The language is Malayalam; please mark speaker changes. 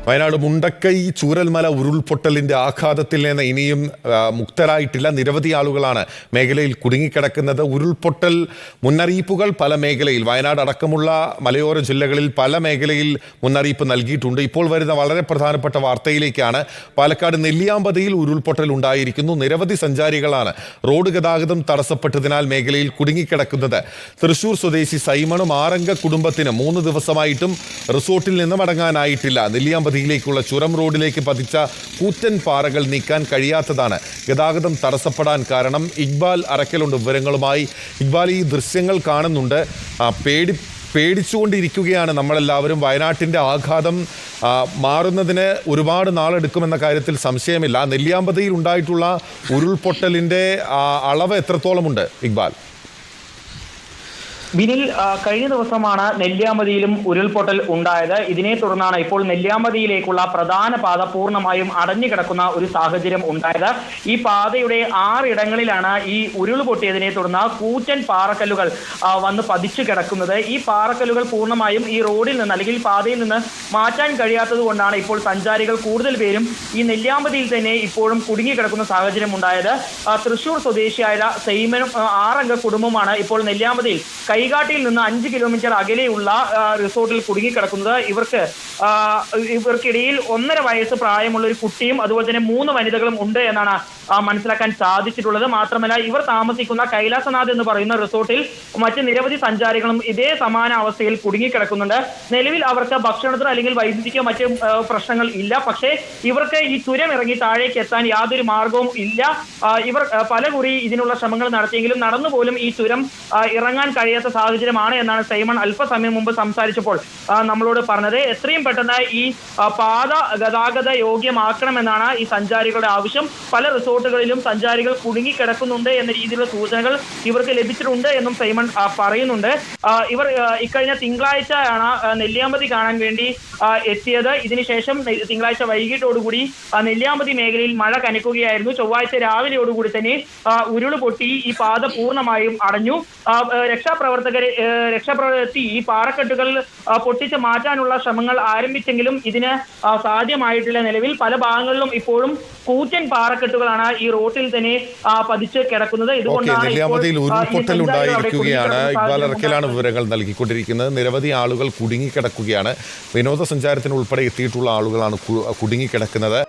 Speaker 1: വയനാട് മുണ്ടക്കൈ ചൂരൽമല ഉരുൾപൊട്ടലിന്റെ ആഘാതത്തിൽ നിന്ന് ഇനിയും മുക്തരായിട്ടില്ല. നിരവധി ആളുകളാണ് മേഖലയിൽ കുടുങ്ങിക്കിടക്കുന്നത്. ഉരുൾപൊട്ടൽ മുന്നറിയിപ്പുകൾ പല മേഖലയിൽ, വയനാട് അടക്കമുള്ള മലയോര ജില്ലകളിൽ പല മേഖലയിൽ മുന്നറിയിപ്പ് നൽകിയിട്ടുണ്ട്. ഇപ്പോൾ വരുന്ന വളരെ പ്രധാനപ്പെട്ട വാർത്തയിലേക്കാണ്. പാലക്കാട് നെല്ലിയാമ്പതിയിൽ ഉരുൾപൊട്ടൽ ഉണ്ടായിരിക്കുന്നു. നിരവധി സഞ്ചാരികളാണ് റോഡ് ഗതാഗതം തടസ്സപ്പെട്ടതിനാൽ മേഖലയിൽ കുടുങ്ങിക്കിടക്കുന്നത്. തൃശൂർ സ്വദേശി സൈമണും ആറംഗ കുടുംബത്തിന് 3 ദിവസമായിട്ടും റിസോർട്ടിൽ നിന്ന് മടങ്ങാനായിട്ടില്ല. നെല്ലിയാമ്പതിയിലേക്കുള്ള ചുരം റോഡിലേക്ക് പതിച്ച കൂറ്റൻ പാറകൾ നീക്കാൻ കഴിയാത്തതാണ് ഗതാഗതം തടസ്സപ്പെടാൻ കാരണം. ഇക്ബാൽ അറക്കലുണ്ട് വിവരങ്ങളുമായി. ഇക്ബാൽ, ഈ ദൃശ്യങ്ങൾ കാണുന്നുണ്ട്. പേടിച്ചുകൊണ്ടിരിക്കുകയാണ് നമ്മളെല്ലാവരും. വയനാട്ടിൻ്റെ ആഘാതം മാറുന്നതിന് ഒരുപാട് നാളെടുക്കുമെന്ന കാര്യത്തിൽ സംശയമില്ല. നെല്ലിയാമ്പതിയിൽ ഉണ്ടായിട്ടുള്ള ഉരുൾപൊട്ടലിൻ്റെ അളവ് എത്രത്തോളമുണ്ട് ഇക്ബാൽ?
Speaker 2: ബിനിൽ, കഴിഞ്ഞ ദിവസമാണ് നെല്ലിയാമ്പതിയിലും ഉരുൾപൊട്ടൽ ഉണ്ടായത്. ഇതിനെ തുടർന്നാണ് ഇപ്പോൾ നെല്ലിയാമ്പതിയിലേക്കുള്ള പ്രധാന പാത പൂർണ്ണമായും അടഞ്ഞു കിടക്കുന്ന ഒരു സാഹചര്യം ഉണ്ടായത്. ഈ പാതയുടെ 6 ഇടങ്ങളിലാണ് ഈ ഉരുൾ പൊട്ടിയതിനെ തുടർന്ന് കൂറ്റൻ പാറക്കല്ലുകൾ വന്ന് പതിച്ചു കിടക്കുന്നത്. ഈ പാറക്കല്ലുകൾ പൂർണ്ണമായും ഈ റോഡിൽ നിന്ന് അല്ലെങ്കിൽ പാതയിൽ നിന്ന് മാറ്റാൻ കഴിയാത്തത് കൊണ്ടാണ് ഇപ്പോൾ സഞ്ചാരികൾ കൂടുതൽ പേരും ഈ നെല്ലിയാമ്പതിയിൽ തന്നെ ഇപ്പോഴും കുടുങ്ങിക്കിടക്കുന്ന സാഹചര്യം ഉണ്ടായത്. തൃശൂർ സ്വദേശിയായ സൈമനും 6 അംഗ കുടുംബമാണ് ഇപ്പോൾ നെല്ലിയാമ്പതിയിൽ കൈകാട്ടിയിൽ നിന്ന് 5 കിലോമീറ്റർ അകലെയുള്ള റിസോർട്ടിൽ കുടുങ്ങിക്കിടക്കുന്നത്. ഇവർക്കിടയിൽ 1.5 വയസ്സ് പ്രായമുള്ള ഒരു കുട്ടിയും അതുപോലെ തന്നെ 3 വനിതകളും ഉണ്ട് എന്നാണ് മനസ്സിലാക്കാൻ സാധിച്ചിട്ടുള്ളത്. മാത്രമല്ല, ഇവർ താമസിക്കുന്ന കൈലാസനാഥ് എന്ന് പറയുന്ന റിസോർട്ടിൽ മറ്റ് നിരവധി സഞ്ചാരികളും ഇതേ സമാന അവസ്ഥയിൽ കുടുങ്ങിക്കിടക്കുന്നുണ്ട്. നിലവിൽ അവർക്ക് ഭക്ഷണത്തിനോ അല്ലെങ്കിൽ വൈദ്യുതിക്കോ മറ്റ് പ്രശ്നങ്ങൾ ഇല്ല. പക്ഷേ ഇവർക്ക് ഈ ചുരം ഇറങ്ങി താഴേക്ക് എത്താൻ യാതൊരു മാർഗവും ഇല്ല. ഇവർ പലകുറി ഇതിനുള്ള ശ്രമങ്ങൾ നടത്തിയെങ്കിലും നടന്നുപോലും ഈ ചുരം ഇറങ്ങാൻ കഴിയാത്ത സാഹചര്യമാണ് എന്നാണ് സൈമൺ അല്പസമയം മുമ്പ് സംസാരിച്ചപ്പോൾ നമ്മളോട് പറഞ്ഞത്. എത്രയും പെട്ടെന്ന് ഈ പാത ഗതാഗത യോഗ്യമാക്കണമെന്നാണ് ഈ സഞ്ചാരികളുടെ ആവശ്യം. പല റിസോർട്ടുകളിലും സഞ്ചാരികൾ കുടുങ്ങിക്കിടക്കുന്നുണ്ട് എന്ന രീതിയിലുള്ള സൂചനകൾ ഇവർക്ക് ലഭിച്ചിട്ടുണ്ട് എന്നും സൈമൺ പറയുന്നുണ്ട്. ഇവർ ഇക്കഴിഞ്ഞ തിങ്കളാഴ്ചയാണ് നെല്ലിയാമ്പതി കാണാൻ വേണ്ടി എത്തിയത്. ഇതിനുശേഷം തിങ്കളാഴ്ച വൈകിട്ടോടുകൂടി നെല്ലിയാമ്പതി മേഖലയിൽ മഴ കനക്കുകയായിരുന്നു. ചൊവ്വാഴ്ച രാവിലെയോടുകൂടി തന്നെ ഉരുള് പൊട്ടി ഈ പാത പൂർണ്ണമായും അടഞ്ഞു. രക്ഷാപ്രവർത്തകരെത്തി ഈ പാറക്കെട്ടുകൾ പൊട്ടിച്ച് മാറ്റാനുള്ള ശ്രമങ്ങൾ ആരംഭിച്ചെങ്കിലും ഇതിന് സാധ്യമായിട്ടില്ല. നിലവിൽ പല ഭാഗങ്ങളിലും ഇപ്പോഴും കൂറ്റൻ പാറക്കെട്ടുകളാണ് ഈ റോട്ടിൽ തന്നെ പതിച്ച് കിടക്കുന്നത്.
Speaker 1: ഇതുകൊണ്ടാണ് ഉരുൾപൊട്ടൽ ഉണ്ടായിരിക്കുകയാണ്. ഇക്ബാൽ അറക്കലാണ് വിവരങ്ങൾ നൽകിക്കൊണ്ടിരിക്കുന്നത്. നിരവധി ആളുകൾ കുടുങ്ങിക്കിടക്കുകയാണ്. വിനോദസഞ്ചാരത്തിന് ഉൾപ്പെടെ എത്തിയിട്ടുള്ള ആളുകളാണ് കുടുങ്ങിക്കിടക്കുന്നത്.